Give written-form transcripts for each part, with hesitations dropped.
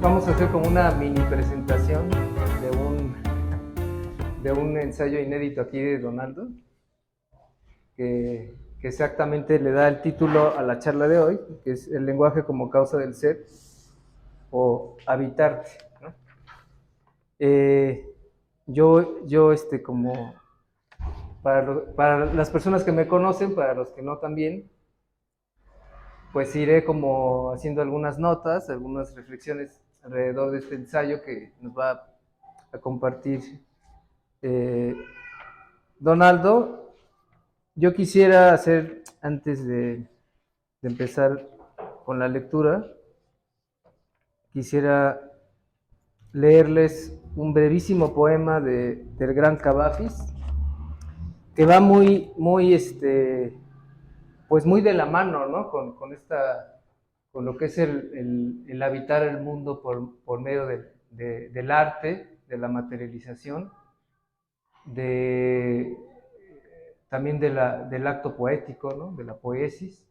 vamos a hacer como una mini presentación de un ensayo inédito aquí de Donaldo, que exactamente le da el título a la charla de hoy, que es el lenguaje como causa del ser, o habitarte, ¿no? Como para las personas que me conocen, para los que no también, pues iré como haciendo algunas notas, algunas reflexiones alrededor de este ensayo que nos va a compartir Donaldo. Yo quisiera hacer, antes de empezar con la lectura, quisiera leerles un brevísimo poema del gran Cavafis, que va muy pues muy de la mano, ¿no? Con lo que es el habitar el mundo por medio del arte, de la materialización, también del acto poético, ¿no? De la poiesis,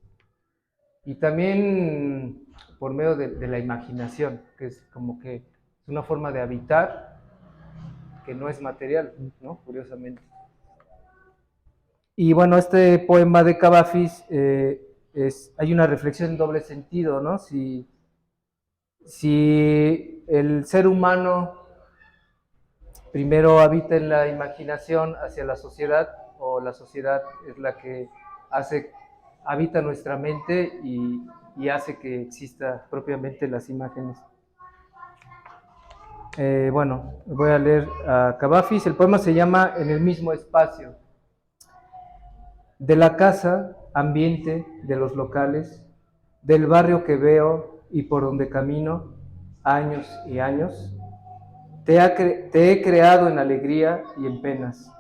y también por medio de la imaginación, que es como que es una forma de habitar que no es material, ¿no? Curiosamente. Y bueno, este poema de Cavafis hay una reflexión en doble sentido, ¿no? Si el ser humano primero habita en la imaginación hacia la sociedad, o la sociedad es la que habita nuestra mente y hace que exista propiamente las imágenes. Bueno, voy a leer a Cavafis. El poema se llama En el mismo espacio. De la casa, ambiente, de los locales, del barrio que veo y por donde camino, años y años, te he creado en alegría y en penas,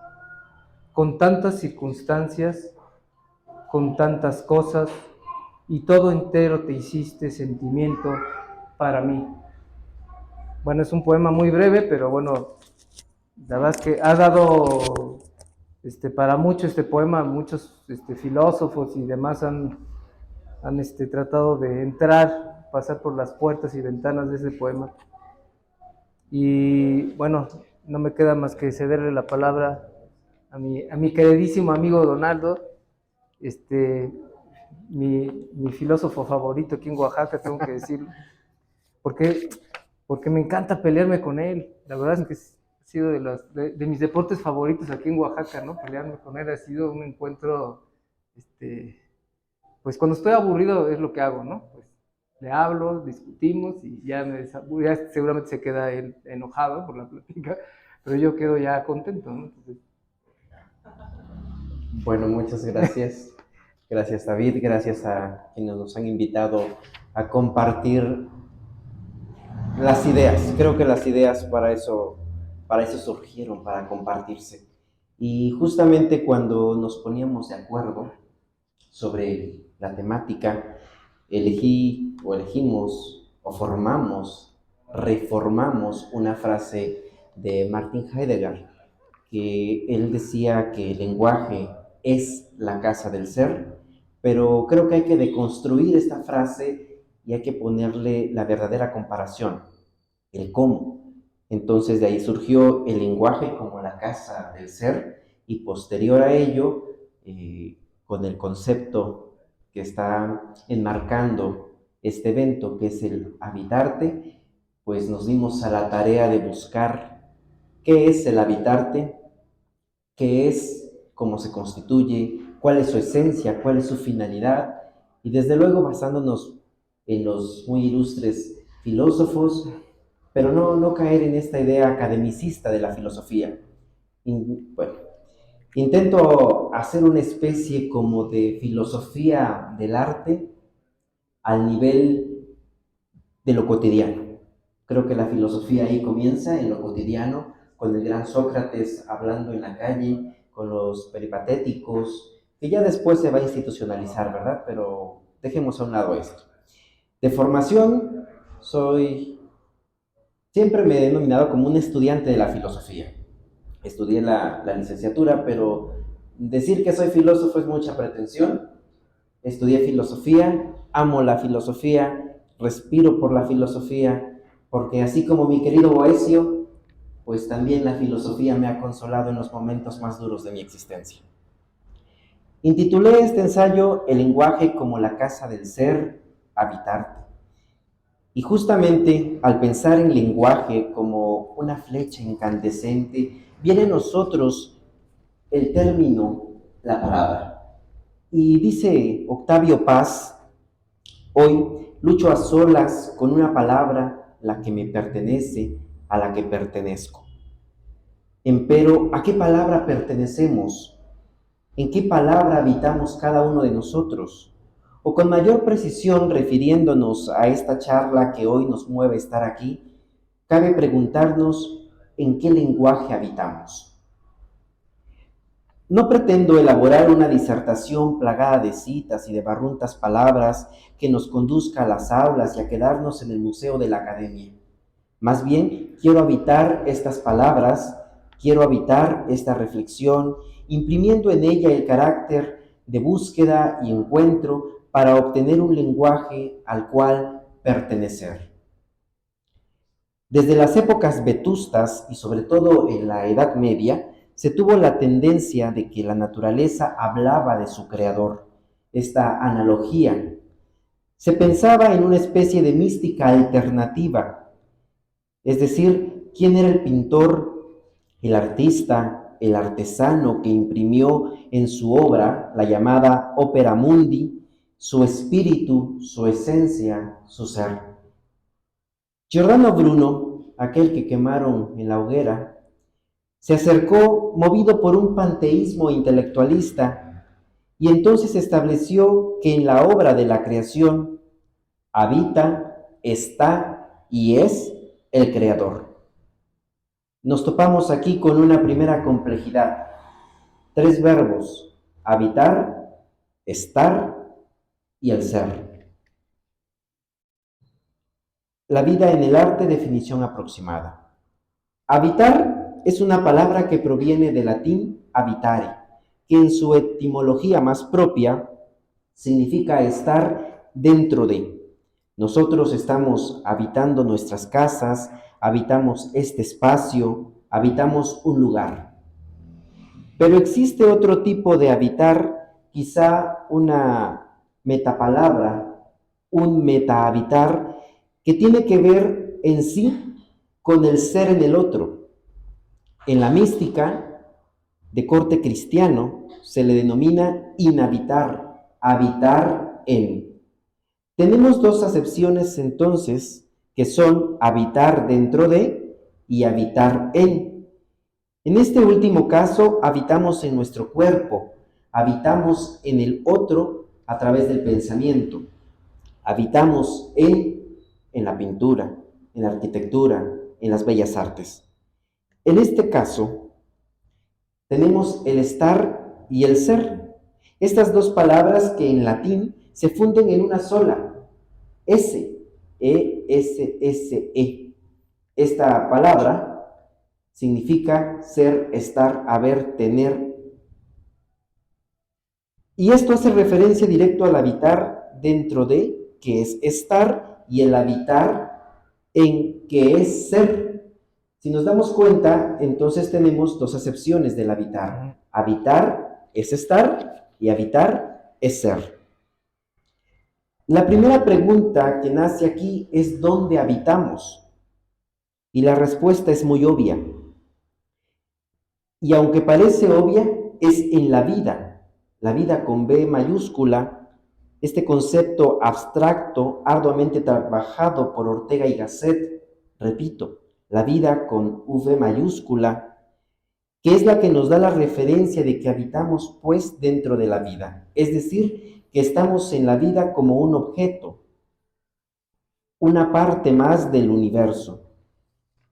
con tantas circunstancias, con tantas cosas, y todo entero te hiciste sentimiento para mí. Bueno, es un poema muy breve, pero bueno, la verdad es que ha dado para mucho este poema, muchos filósofos y demás han tratado de entrar, pasar por las puertas y ventanas de ese poema. Y bueno, no me queda más que cederle la palabra a mi queridísimo amigo Donaldo, mi filósofo favorito aquí en Oaxaca, tengo que decirlo, porque me encanta pelearme con él. La verdad es que ha sido de mis deportes favoritos aquí en Oaxaca, ¿no? Pelearme con él ha sido un encuentro, pues cuando estoy aburrido es lo que hago, ¿no? Pues le hablo, discutimos y ya seguramente se queda él enojado por la plática, pero yo quedo ya contento, ¿no? Entonces... Bueno, muchas gracias. Gracias, David. Gracias a quienes nos han invitado a compartir las ideas. Creo que las ideas para eso surgieron, para compartirse. Y justamente cuando nos poníamos de acuerdo sobre la temática, elegimos o reformamos una frase de Martin Heidegger, que él decía que el lenguaje es la casa del ser, pero creo que hay que deconstruir esta frase y hay que ponerle la verdadera comparación, el cómo. Entonces de ahí surgió el lenguaje como la casa del ser, y posterior a ello, con el concepto que está enmarcando este evento, que es el habitarte, pues nos dimos a la tarea de buscar qué es el habitarte, qué es, cómo se constituye, cuál es su esencia, cuál es su finalidad, y desde luego basándonos en los muy ilustres filósofos, pero no caer en esta idea academicista de la filosofía. Bueno, intento hacer una especie como de filosofía del arte al nivel de lo cotidiano. Creo que la filosofía ahí comienza en lo cotidiano, con el gran Sócrates hablando en la calle, con los peripatéticos, que ya después se va a institucionalizar, ¿verdad? Pero dejemos a un lado esto. De formación, siempre me he denominado como un estudiante de la filosofía. Estudié la licenciatura, pero decir que soy filósofo es mucha pretensión. Estudié filosofía, amo la filosofía, respiro por la filosofía, porque así como mi querido Boecio, pues también la filosofía me ha consolado en los momentos más duros de mi existencia. Intitulé este ensayo El lenguaje como la casa del ser, habitarte. Y justamente al pensar en lenguaje como una flecha incandescente, viene a nosotros el término, la palabra. Y dice Octavio Paz, hoy lucho a solas con una palabra, la que me pertenece, a la que pertenezco. Empero, ¿a qué palabra pertenecemos? ¿En qué palabra habitamos cada uno de nosotros? O con mayor precisión, refiriéndonos a esta charla que hoy nos mueve a estar aquí, cabe preguntarnos en qué lenguaje habitamos. No pretendo elaborar una disertación plagada de citas y de barruntas palabras que nos conduzca a las aulas y a quedarnos en el museo de la academia. Más bien, quiero habitar estas palabras, quiero habitar esta reflexión, imprimiendo en ella el carácter de búsqueda y encuentro para obtener un lenguaje al cual pertenecer. Desde las épocas vetustas y sobre todo en la Edad Media, se tuvo la tendencia de que la naturaleza hablaba de su creador, esta analogía. Se pensaba en una especie de mística alternativa, es decir, quién era el pintor, el artista, el artesano que imprimió en su obra, la llamada opera mundi, su espíritu, su esencia, su ser. Giordano Bruno, aquel que quemaron en la hoguera, se acercó movido por un panteísmo intelectualista y entonces estableció que en la obra de la creación habita, está y es el creador. Nos topamos aquí con una primera complejidad. 3 verbos: habitar, estar y el ser. La vida en el arte, definición aproximada. Habitar es una palabra que proviene del latín habitare, que en su etimología más propia significa estar dentro de. Nosotros estamos habitando nuestras casas, habitamos este espacio, habitamos un lugar. Pero existe otro tipo de habitar, quizá una metapalabra, un metahabitar, que tiene que ver en sí con el ser en el otro. En la mística de corte cristiano se le denomina inhabitar, habitar en. Tenemos 2 acepciones entonces, que son habitar dentro de y habitar en. En este último caso, habitamos en nuestro cuerpo, habitamos en el otro a través del pensamiento, habitamos en la pintura, en la arquitectura, en las bellas artes. En este caso, tenemos el estar y el ser. Estas 2 palabras que en latín se funden en una sola, S, E-S-S-E. Esta palabra significa ser, estar, haber, tener. Y esto hace referencia directo al habitar dentro de, que es estar, y el habitar en, que es ser. Si nos damos cuenta, entonces tenemos 2 acepciones del habitar. Habitar es estar y habitar es ser. La primera pregunta que nace aquí es ¿dónde habitamos? Y la respuesta es muy obvia. Y aunque parece obvia, es en la vida con B mayúscula, este concepto abstracto arduamente trabajado por Ortega y Gasset, repito, la vida con V mayúscula, que es la que nos da la referencia de que habitamos pues dentro de la vida, es decir, que estamos en la vida como un objeto, una parte más del universo.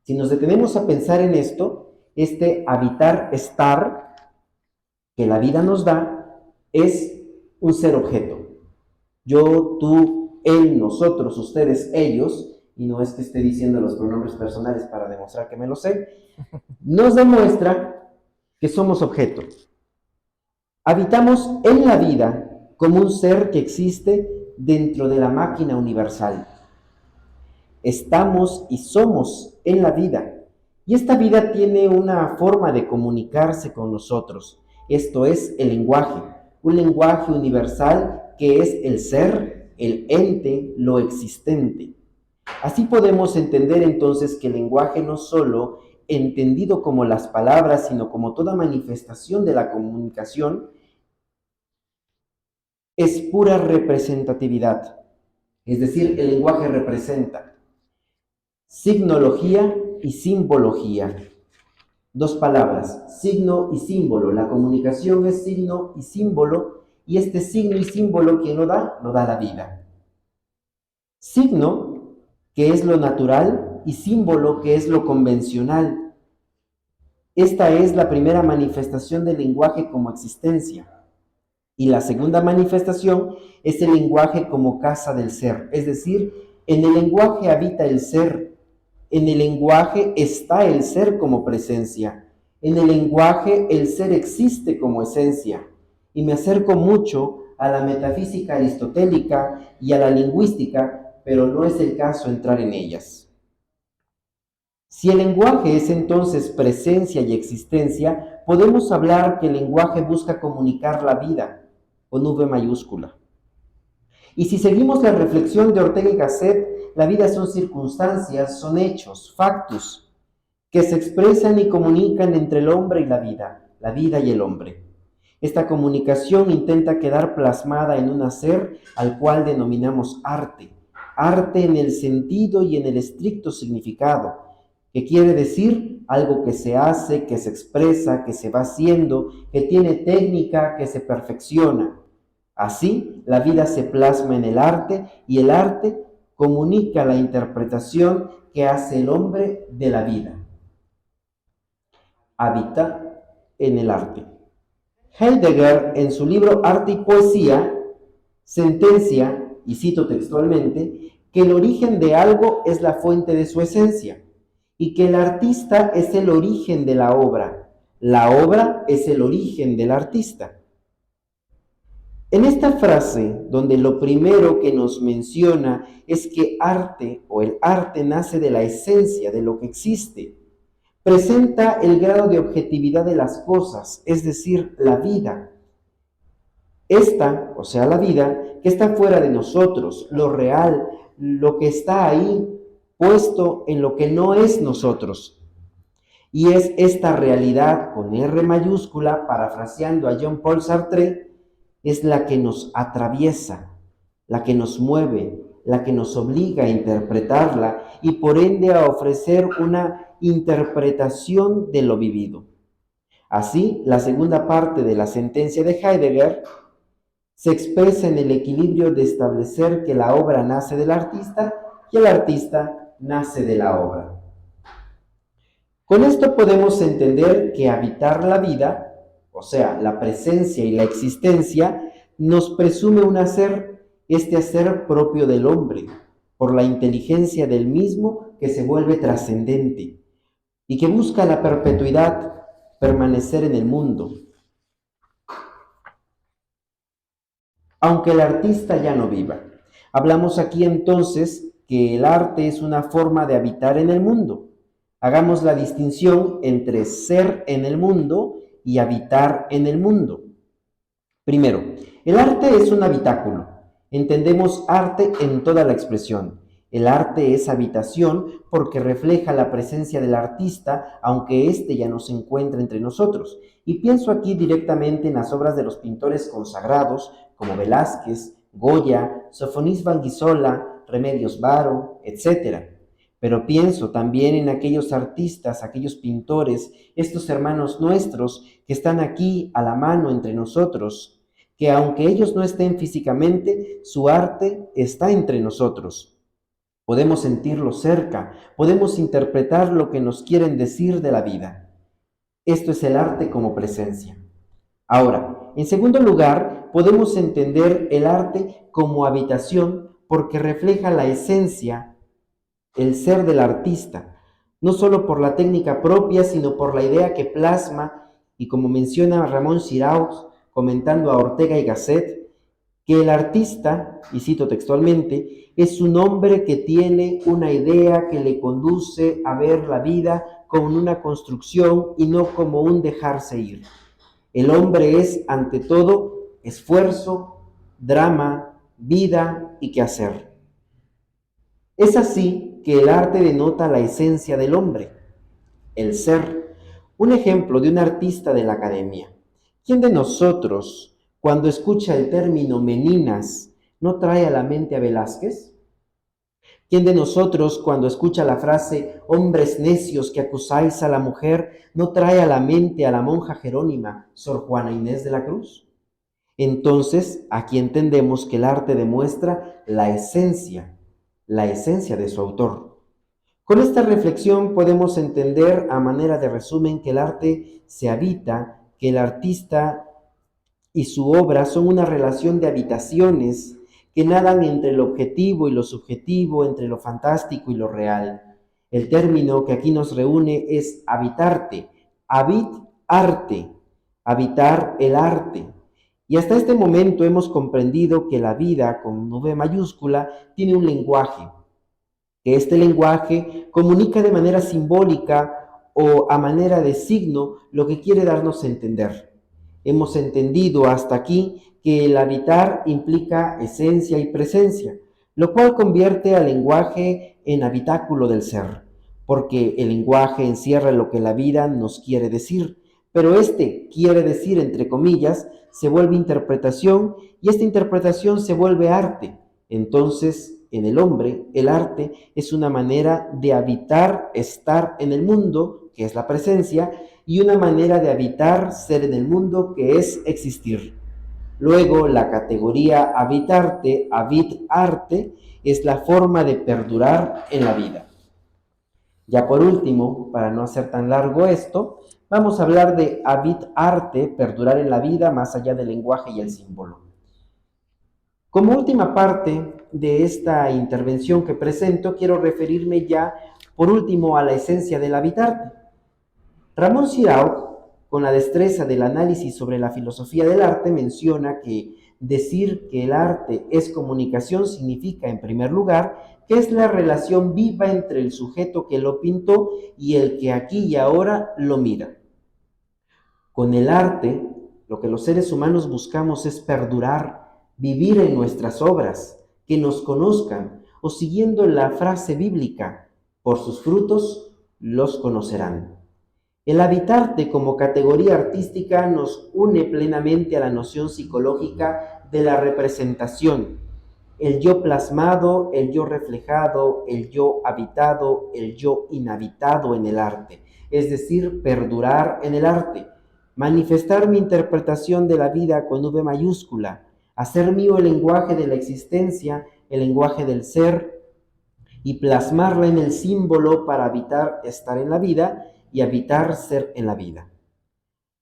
Si nos detenemos a pensar en esto, este habitar, estar, que la vida nos da, es un ser objeto. Yo, tú, él, nosotros, ustedes, ellos, y no es que esté diciendo los pronombres personales para demostrar que me lo sé, nos demuestra que somos objeto. Habitamos en la vida como un ser que existe dentro de la máquina universal. estamos y somos en la vida. Y esta vida tiene una forma de comunicarse con nosotros. Esto es el lenguaje, un lenguaje universal que es el ser, el ente, lo existente. Así podemos entender entonces que el lenguaje no solo entendido como las palabras, sino como toda manifestación de la comunicación, es pura representatividad. Es decir, el lenguaje representa signología y simbología. Dos palabras, signo y símbolo. La comunicación es signo y símbolo, y este signo y símbolo, ¿quién lo da? Lo da la vida. Signo, que es lo natural, y símbolo, que es lo convencional. Esta es la primera manifestación del lenguaje como existencia. Y la segunda manifestación es el lenguaje como casa del ser. Es decir, en el lenguaje habita el ser. En el lenguaje está el ser como presencia. En el lenguaje el ser existe como esencia. Y me acerco mucho a la metafísica aristotélica y a la lingüística, pero no es el caso entrar en ellas. Si el lenguaje es entonces presencia y existencia, podemos hablar que el lenguaje busca comunicar la vida, con V mayúscula. Y si seguimos la reflexión de Ortega y Gasset, la vida son circunstancias, son hechos, factus, que se expresan y comunican entre el hombre y la vida y el hombre. Esta comunicación intenta quedar plasmada en un hacer al cual denominamos arte, arte en el sentido y en el estricto significado, que quiere decir algo que se hace, que se expresa, que se va haciendo, que tiene técnica, que se perfecciona. Así, la vida se plasma en el arte y el arte comunica la interpretación que hace el hombre de la vida. Habita en el arte. Heidegger, en su libro Arte y Poesía, sentencia, y cito textualmente, que el origen de algo es la fuente de su esencia y que el artista es el origen de la obra es el origen del artista. En esta frase, donde lo primero que nos menciona es que arte o el arte nace de la esencia, de lo que existe, presenta el grado de objetividad de las cosas, es decir, la vida. Esta, o sea, la vida, que está fuera de nosotros, lo real, lo que está ahí, puesto en lo que no es nosotros. Y es esta realidad con R mayúscula, parafraseando a Jean-Paul Sartre, es la que nos atraviesa, la que nos mueve, la que nos obliga a interpretarla y por ende a ofrecer una interpretación de lo vivido. Así, la segunda parte de la sentencia de Heidegger se expresa en el equilibrio de establecer que la obra nace del artista y el artista nace de la obra. Con esto podemos entender que habitar la vida, o sea, la presencia y la existencia, nos presume un hacer, este hacer propio del hombre, por la inteligencia del mismo que se vuelve trascendente y que busca la perpetuidad, permanecer en el mundo. Aunque el artista ya no viva. Hablamos aquí entonces que el arte es una forma de habitar en el mundo. Hagamos la distinción entre ser en el mundo y habitar en el mundo. Primero, el arte es un habitáculo. Entendemos arte en toda la expresión. El arte es habitación porque refleja la presencia del artista, aunque éste ya no se encuentra entre nosotros. Y pienso aquí directamente en las obras de los pintores consagrados, como Velázquez, Goya, Sofonis Vanguisola, Remedios Varo, etc. Pero pienso también en aquellos artistas, aquellos pintores, estos hermanos nuestros que están aquí a la mano entre nosotros, que aunque ellos no estén físicamente, su arte está entre nosotros. Podemos sentirlo cerca, podemos interpretar lo que nos quieren decir de la vida. Esto es el arte como presencia. Ahora, en segundo lugar, podemos entender el arte como habitación porque refleja la esencia, el ser del artista, no solo por la técnica propia, sino por la idea que plasma, y como menciona Ramón Xiraus, comentando a Ortega y Gasset, que el artista, y cito textualmente, es un hombre que tiene una idea que le conduce a ver la vida como una construcción y no como un dejarse ir. El hombre es, ante todo, esfuerzo, drama, vida y quehacer. Es así que el arte denota la esencia del hombre, el ser. Un ejemplo de un artista de la academia. ¿Quién de nosotros, cuando escucha el término meninas, no trae a la mente a Velázquez? ¿Quién de nosotros, cuando escucha la frase hombres necios que acusáis a la mujer, no trae a la mente a la monja jerónima, Sor Juana Inés de la Cruz? Entonces, aquí entendemos que el arte demuestra la esencia de su autor. Con esta reflexión podemos entender a manera de resumen que el arte se habita, que el artista y su obra son una relación de habitaciones que nadan entre lo objetivo y lo subjetivo, entre lo fantástico y lo real. El término que aquí nos reúne es habitarte, habitarte, habitar el arte. Y hasta este momento hemos comprendido que la vida, con V mayúscula, tiene un lenguaje, que este lenguaje comunica de manera simbólica o a manera de signo lo que quiere darnos a entender. Hemos entendido hasta aquí que el habitar implica esencia y presencia, lo cual convierte al lenguaje en habitáculo del ser, porque el lenguaje encierra lo que la vida nos quiere decir, pero este quiere decir, entre comillas, se vuelve interpretación y esta interpretación se vuelve arte. Entonces, en el hombre, el arte es una manera de habitar, estar en el mundo, que es la presencia, y una manera de habitar, ser en el mundo, que es existir. Luego, la categoría habitarte, habitarte, es la forma de perdurar en la vida. Ya por último, para no hacer tan largo esto, vamos a hablar de habitarte, perdurar en la vida más allá del lenguaje y el símbolo. Como última parte de esta intervención que presento, quiero referirme ya, por último, a la esencia del habitarte. Ramón Siraud, con la destreza del análisis sobre la filosofía del arte, menciona que decir que el arte es comunicación significa, en primer lugar, que es la relación viva entre el sujeto que lo pintó y el que aquí y ahora lo mira. Con el arte, lo que los seres humanos buscamos es perdurar, vivir en nuestras obras, que nos conozcan, o siguiendo la frase bíblica, por sus frutos los conocerán. El habitarte como categoría artística nos une plenamente a la noción psicológica de la representación, el yo plasmado, el yo reflejado, el yo habitado, el yo inhabitado en el arte, es decir, perdurar en el arte, manifestar mi interpretación de la vida con V mayúscula, hacer mío el lenguaje de la existencia, el lenguaje del ser, y plasmarla en el símbolo para habitar, estar en la vida, y habitar, ser en la vida.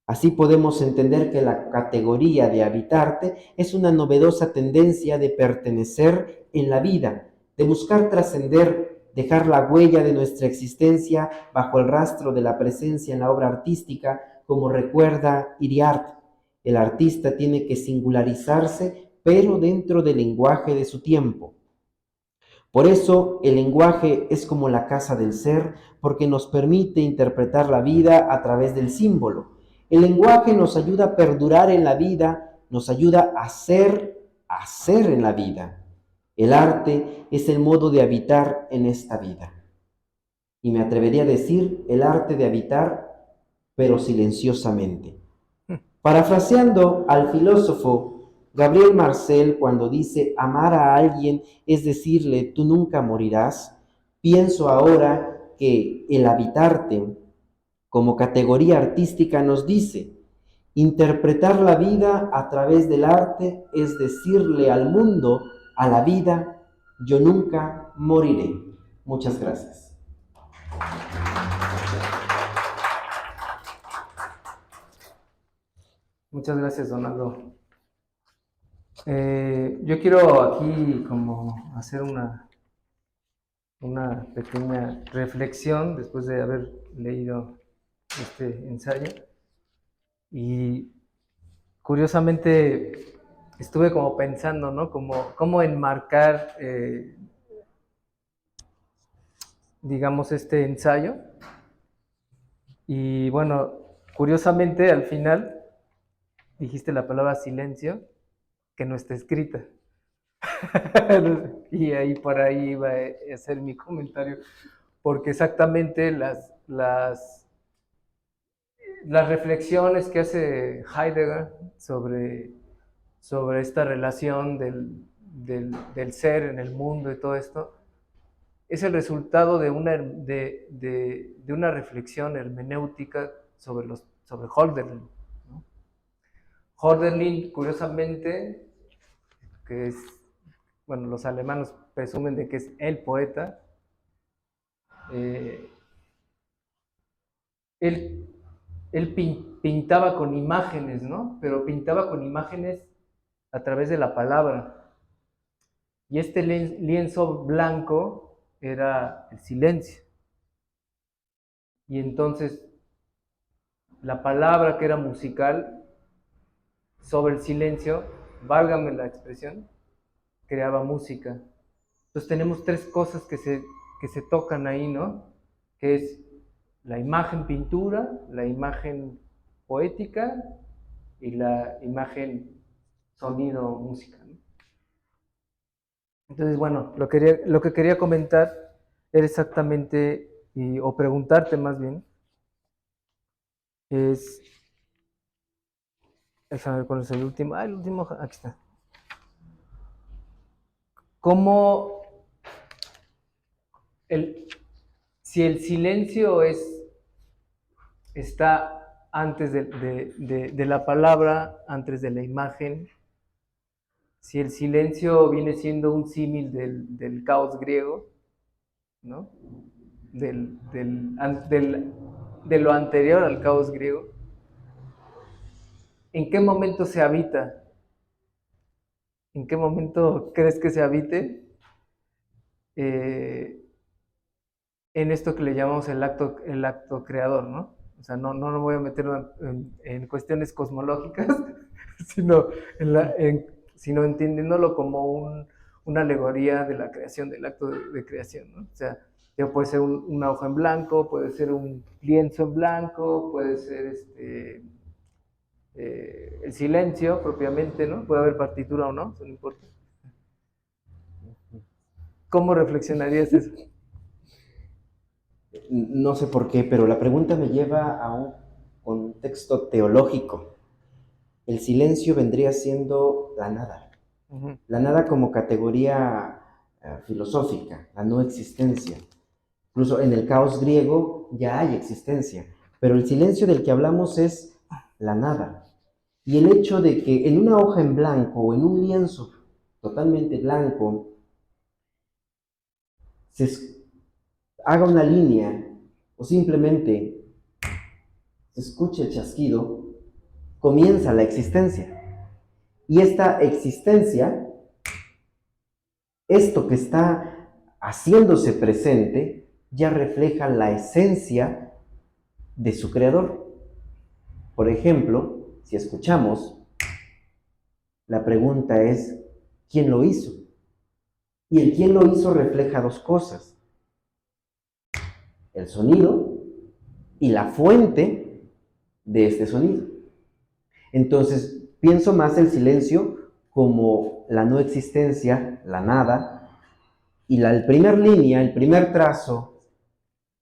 Así podemos entender que la categoría de habitarte es una novedosa tendencia de pertenecer en la vida, de buscar trascender, dejar la huella de nuestra existencia bajo el rastro de la presencia en la obra artística, como recuerda Iriart. El artista tiene que singularizarse, pero dentro del lenguaje de su tiempo. Por eso el lenguaje es como la casa del ser, porque nos permite interpretar la vida a través del símbolo. El lenguaje nos ayuda a perdurar en la vida, nos ayuda a ser en la vida. El arte es el modo de habitar en esta vida. Y me atrevería a decir el arte de habitar, pero silenciosamente. Parafraseando al filósofo Gabriel Marcel cuando dice amar a alguien es decirle tú nunca morirás, pienso ahora que el habitarte como categoría artística nos dice interpretar la vida a través del arte es decirle al mundo, a la vida, yo nunca moriré. Muchas gracias. Muchas gracias, Donaldo. Yo quiero aquí como hacer una pequeña reflexión después de haber leído este ensayo. Y curiosamente, estuve como pensando, ¿no? Cómo enmarcar, digamos, este ensayo. Y bueno, curiosamente, al final dijiste la palabra silencio, que no está escrita. Y ahí por ahí iba a ser mi comentario, porque exactamente las reflexiones que hace Heidegger sobre esta relación del ser en el mundo y todo esto, es el resultado de una reflexión hermenéutica sobre Hölderlin, ¿no? Hölderlin, curiosamente, que es, bueno, los alemanes presumen de que es el poeta, eh, él, él pintaba con imágenes, ¿no? Pero pintaba con imágenes a través de la palabra. Y este lienzo blanco era el silencio. Y entonces la palabra que era musical sobre el silencio, válgame la expresión, creaba música. Entonces tenemos tres cosas que se tocan ahí, ¿no? Que es la imagen pintura, la imagen poética y la imagen sonido música, ¿no? Entonces, bueno, lo que quería comentar era exactamente, o preguntarte más bien, es, déjame ver cuál es el último, el último, aquí está. ¿Cómo el, si el silencio está antes de la palabra, antes de la imagen, si el silencio viene siendo un símil del caos griego, ¿no? De lo anterior al caos griego, ¿en qué momento se habita? ¿En qué momento crees que se habite? Eh, en esto que le llamamos el acto creador, ¿no? O sea, no voy a meter en cuestiones cosmológicas, sino, sino entendiéndolo como una alegoría de la creación, del acto de creación, ¿no? O sea, ya puede ser una hoja en blanco, puede ser un lienzo en blanco, puede ser el silencio propiamente, ¿no? Puede haber partitura o no, eso no importa. ¿Cómo reflexionarías eso? No sé por qué, pero la pregunta me lleva a un contexto teológico. El silencio vendría siendo la nada. Uh-huh. La nada como categoría filosófica, la no existencia. Incluso en el caos griego ya hay existencia, pero el silencio del que hablamos es la nada. Y el hecho de que en una hoja en blanco o en un lienzo totalmente blanco se haga una línea o simplemente se escuche el chasquido, comienza la existencia. Y esta existencia, esto que está haciéndose presente, ya refleja la esencia de su creador. Por ejemplo, si escuchamos, la pregunta es, ¿quién lo hizo? Y el quién lo hizo refleja dos cosas: el sonido y la fuente de este sonido. Entonces, pienso más el silencio como la no existencia, la nada, y la primer línea, el primer trazo,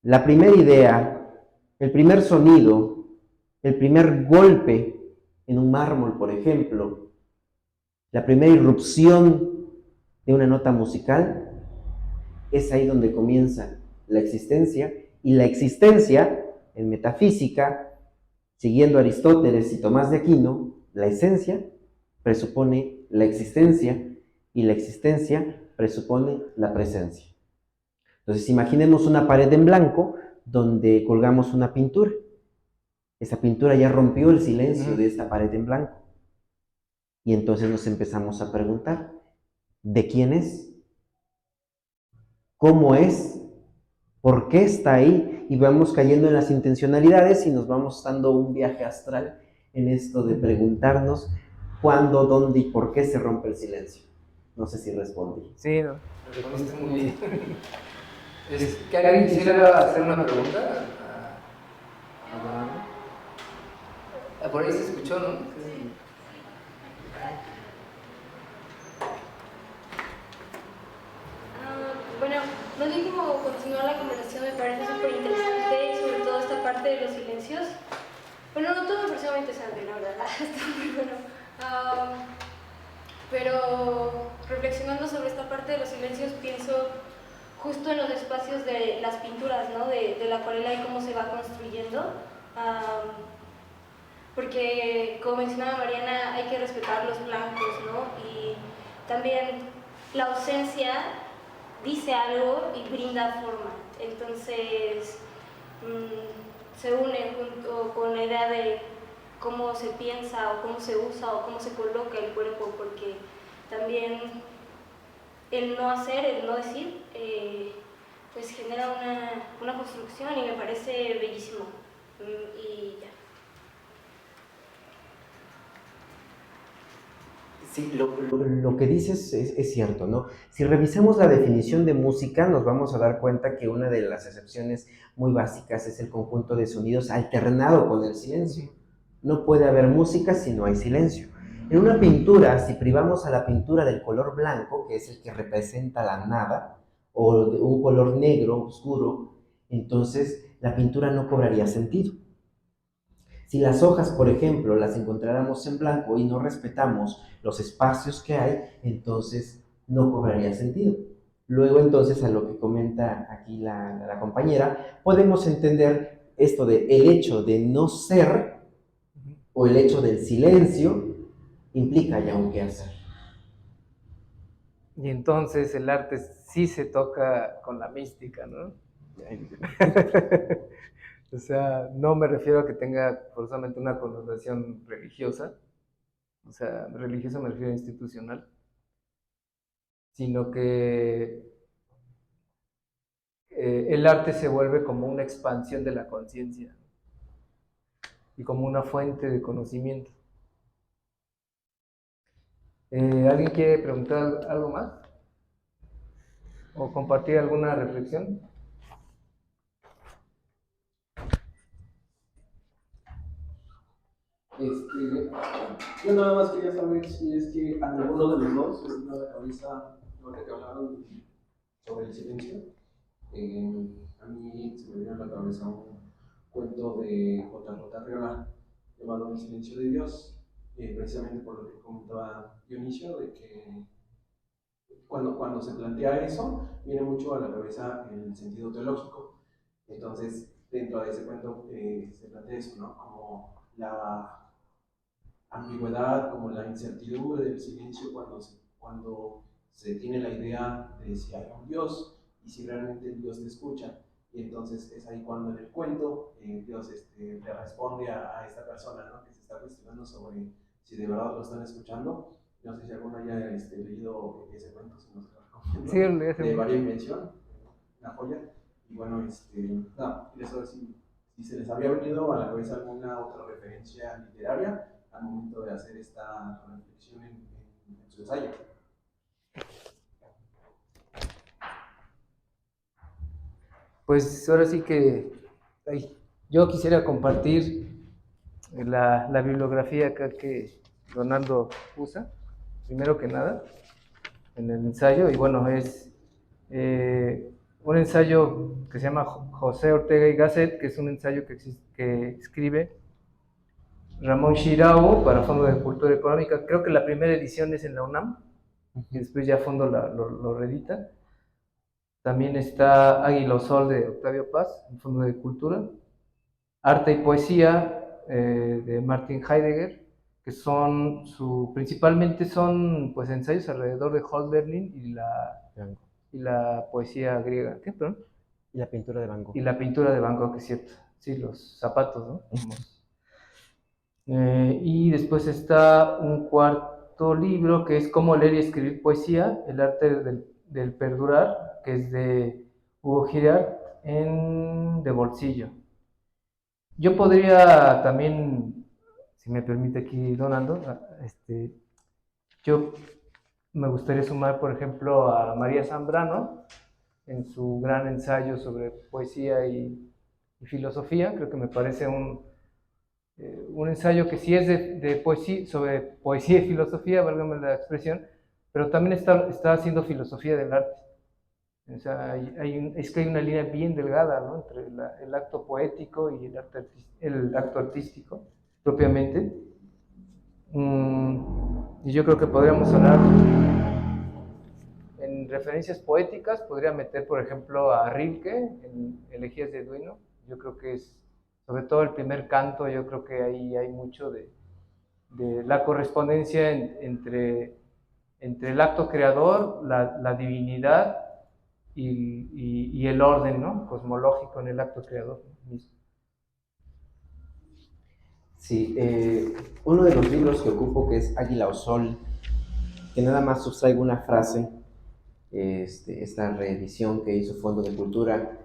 la primera idea, el primer sonido, el primer golpe en un mármol, por ejemplo, la primera irrupción de una nota musical, es ahí donde comienza la existencia, y la existencia en metafísica, siguiendo a Aristóteles y Tomás de Aquino, la esencia presupone la existencia y la existencia presupone la presencia. Entonces imaginemos una pared en blanco donde colgamos una pintura. Esa pintura ya rompió el silencio de esta pared en blanco. Y entonces nos empezamos a preguntar, ¿de quién es? ¿Cómo es? ¿Por qué está ahí? Y vamos cayendo en las intencionalidades y nos vamos dando un viaje astral en esto de preguntarnos ¿Cuándo, dónde y por qué se rompe el silencio? No sé si respondí. Sí, no, respondiste muy bien. Es que alguien quisiera hacer una pregunta a Donaldo. Por ahí se escuchó, ¿no? Sí. Bueno, más bien como continuar la conversación me parece súper interesante, sobre todo esta parte de los silencios. Bueno, no todo me pareció muy interesante, la verdad, está muy bueno. Pero reflexionando sobre esta parte de los silencios, pienso justo en los espacios de las pinturas, ¿no? De la acuarela y cómo se va construyendo. Porque, como mencionaba Mariana, hay que respetar los blancos, ¿no? Y también la ausencia dice algo y brinda forma. Entonces, se une junto con la idea de cómo se piensa o cómo se usa o cómo se coloca el cuerpo, porque también el no hacer, el no decir, pues genera una construcción y me parece bellísimo. Y ya. Sí, lo que dices es cierto, ¿no? Si revisamos la definición de música, nos vamos a dar cuenta que una de las excepciones muy básicas es el conjunto de sonidos alternado con el silencio. No puede haber música si no hay silencio. En una pintura, si privamos a la pintura del color blanco, que es el que representa la nada, o de un color negro, oscuro, entonces la pintura no cobraría sentido. Si las hojas, por ejemplo, las encontráramos en blanco y no respetamos los espacios que hay, entonces no cobraría sentido. Luego, entonces, a lo que comenta aquí la compañera, podemos entender esto de el hecho de no ser o el hecho del silencio implica ya un quehacer. Y entonces el arte sí se toca con la mística, ¿no? O sea, no me refiero a que tenga forzosamente una connotación religiosa, o sea, religiosa me refiero a institucional, sino que el arte se vuelve como una expansión de la conciencia y como una fuente de conocimiento. ¿Alguien quiere preguntar algo más? ¿O compartir alguna reflexión? Yo nada más quería saber si es que a ninguno de los dos les vino a la cabeza, ahora que hablaron sobre el silencio, a mí se me vino a la cabeza un cuento de J.J. Arriola llamado El silencio de Dios, precisamente por lo que comentaba Dionisio, de que cuando se plantea eso, viene mucho a la cabeza el sentido teológico. Entonces, dentro de ese cuento se plantea eso, ¿no? Como la ambigüedad, como la incertidumbre del silencio cuando se tiene la idea de si hay un Dios y si realmente el Dios te escucha. Y entonces es ahí cuando en el cuento Dios le responde a esta persona, ¿no? Que se está cuestionando sobre si de verdad lo están escuchando. No sé si alguno haya leído ese cuento, si no se lo recomiendo, Sí, de Varia Invención, una joya. Y bueno, no, quería saber si se les había venido a la cabeza alguna otra referencia literaria al momento de hacer esta reflexión en su ensayo. Pues ahora sí que yo quisiera compartir la bibliografía acá que Donaldo usa, primero que nada, en el ensayo, y bueno, es un ensayo que se llama José Ortega y Gasset, que es un ensayo que escribe Ramón Shirao para Fondo de Cultura Económica. Creo que la primera edición es en la UNAM, y después ya Fondo lo reedita. También está Águila Sol de Octavio Paz, en Fondo de Cultura. Arte y Poesía de Martin Heidegger, que principalmente son pues ensayos alrededor de Hölderlin y la poesía griega. ¿Qué, perdón? Y la pintura de Van Gogh. Y la pintura de Van Gogh, que es cierto. Sí, los zapatos, ¿no? Y después está un cuarto libro que es Cómo leer y escribir poesía, el arte del perdurar, que es de Hugo Girard de bolsillo. Yo podría también, si me permite aquí Donando, yo me gustaría sumar, por ejemplo, a María Zambrano en su gran ensayo sobre poesía y filosofía. Creo que me parece un ensayo que sí es de poesía, sobre poesía y filosofía, válgame la expresión, pero también está haciendo filosofía del arte. O sea, es que hay una línea bien delgada, ¿no?, entre el acto poético y el acto artístico, propiamente. Y yo creo que podríamos hablar en referencias poéticas, podría meter, por ejemplo, a Rilke en Elegías de Duino. Yo creo que es, sobre todo el primer canto, yo creo que ahí hay mucho de la correspondencia entre el acto creador, la divinidad y el orden, ¿no?, cosmológico en el acto creador mismo. Sí, uno de los libros que ocupo, que es Águila o Sol, que nada más sustraigo una frase, esta reedición que hizo Fondo de Cultura,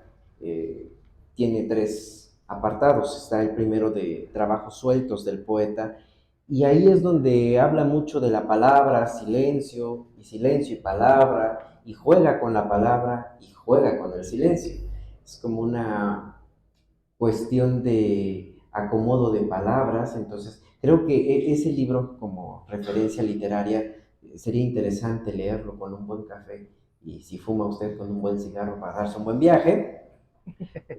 tiene 3 apartados. Está el primero de Trabajos sueltos del poeta, y ahí es donde habla mucho de la palabra, silencio y palabra, y juega con la palabra y juega con el silencio. Es como una cuestión de acomodo de palabras. Entonces creo que ese libro, como referencia literaria, sería interesante leerlo con un buen café, y si fuma usted, con un buen cigarro para darse un buen viaje.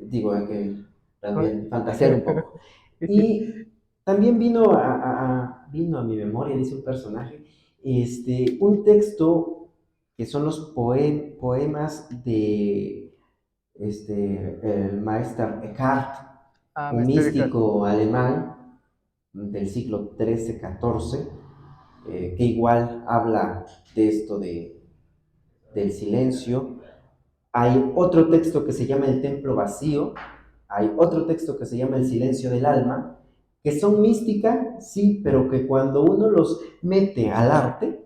Digo, hay que también fantasear un poco. Y también vino a mi memoria, dice un personaje, un texto que son los poemas de el Meister Eckhart, un místico alemán del siglo XIII-XIV, que igual habla de esto del silencio. Hay otro texto que se llama El templo vacío, hay otro texto que se llama El silencio del alma, que son mística, sí, pero que cuando uno los mete al arte,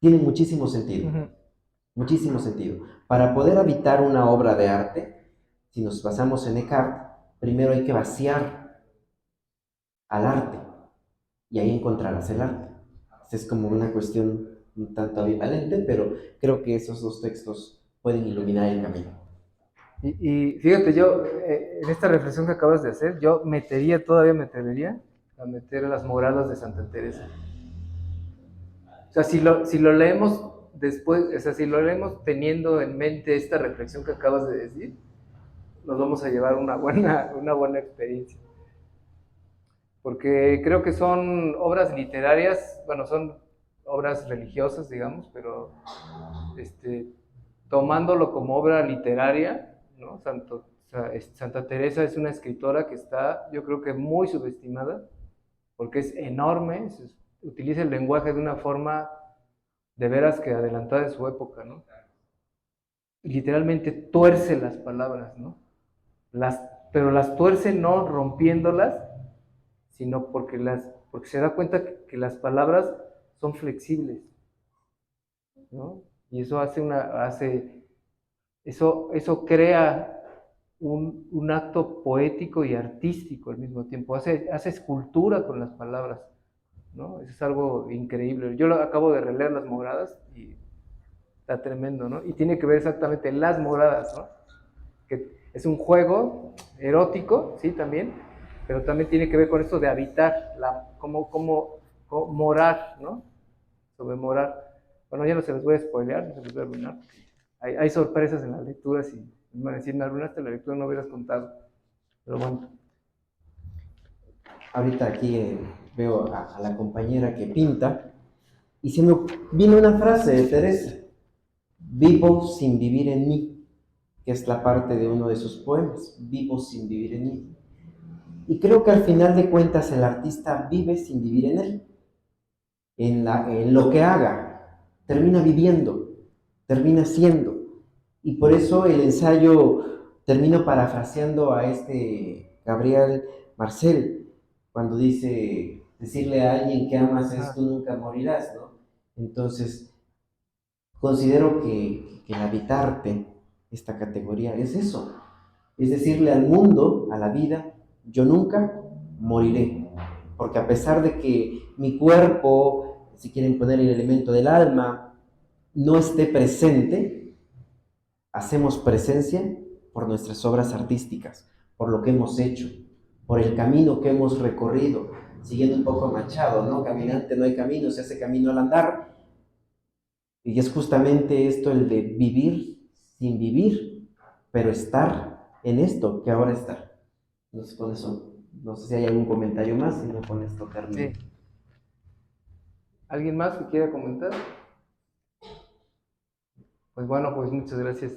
tienen muchísimo sentido. Muchísimo sentido. Para poder habitar una obra de arte, si nos basamos en Eckhart, primero hay que vaciar al arte, y ahí encontrarás el arte. Es como una cuestión un tanto ambivalente, pero creo que esos 2 textos pueden iluminar el camino. Y fíjate, yo, en esta reflexión que acabas de hacer, yo todavía me atrevería a meter las moradas de Santa Teresa. O sea, si lo leemos después, o sea, si lo leemos teniendo en mente esta reflexión que acabas de decir, nos vamos a llevar una buena experiencia. Porque creo que son obras literarias, bueno, son obras religiosas, digamos, pero tomándolo como obra literaria, ¿no? Santa Teresa es una escritora que está, yo creo que muy subestimada, porque es enorme, utiliza el lenguaje de una forma de veras que adelantada de su época, ¿no? Literalmente tuerce las palabras, ¿no? Pero las tuerce no rompiéndolas, sino porque se da cuenta que las palabras son flexibles, ¿no? Y eso eso crea un acto poético y artístico al mismo tiempo, hace escultura con las palabras, ¿no? Eso es algo increíble. Yo acabo de releer Las Moradas y está tremendo, ¿no? Y tiene que ver exactamente Las Moradas, ¿no? Que es un juego erótico, sí, también, pero también tiene que ver con esto de habitar, cómo morar, ¿no? Sobre morar. Bueno, ya no se los voy a spoilear, no se los voy a arruinar. Hay sorpresas en las lecturas y me van a decir, me arruinaste la lectura, no hubieras contado. Pero bueno. Ahorita aquí veo a la compañera que pinta, y se me vino una frase de Teresa: vivo sin vivir en mí, que es la parte de uno de sus poemas, vivo sin vivir en mí. Y creo que al final de cuentas el artista vive sin vivir en él. En lo que haga, termina viviendo, termina siendo. Y por eso el ensayo, termino parafraseando a Gabriel Marcel, cuando dice: decirle a alguien que amas es tú nunca morirás, ¿no? Entonces, considero que el habitarte, esta categoría, es eso. Es decirle al mundo, a la vida: yo nunca moriré. porque a pesar de que mi cuerpo, si quieren poner el elemento del alma, no esté presente, hacemos presencia por nuestras obras artísticas, por lo que hemos hecho, por el camino que hemos recorrido, siguiendo un poco a Machado, ¿no? Caminante no hay camino, se hace camino al andar. Y es justamente esto el de vivir sin vivir, pero estar en esto que ahora está. Entonces con eso, no sé si hay algún comentario más, si no con esto termino. Sí. ¿Alguien más que quiera comentar? Pues bueno, pues muchas gracias.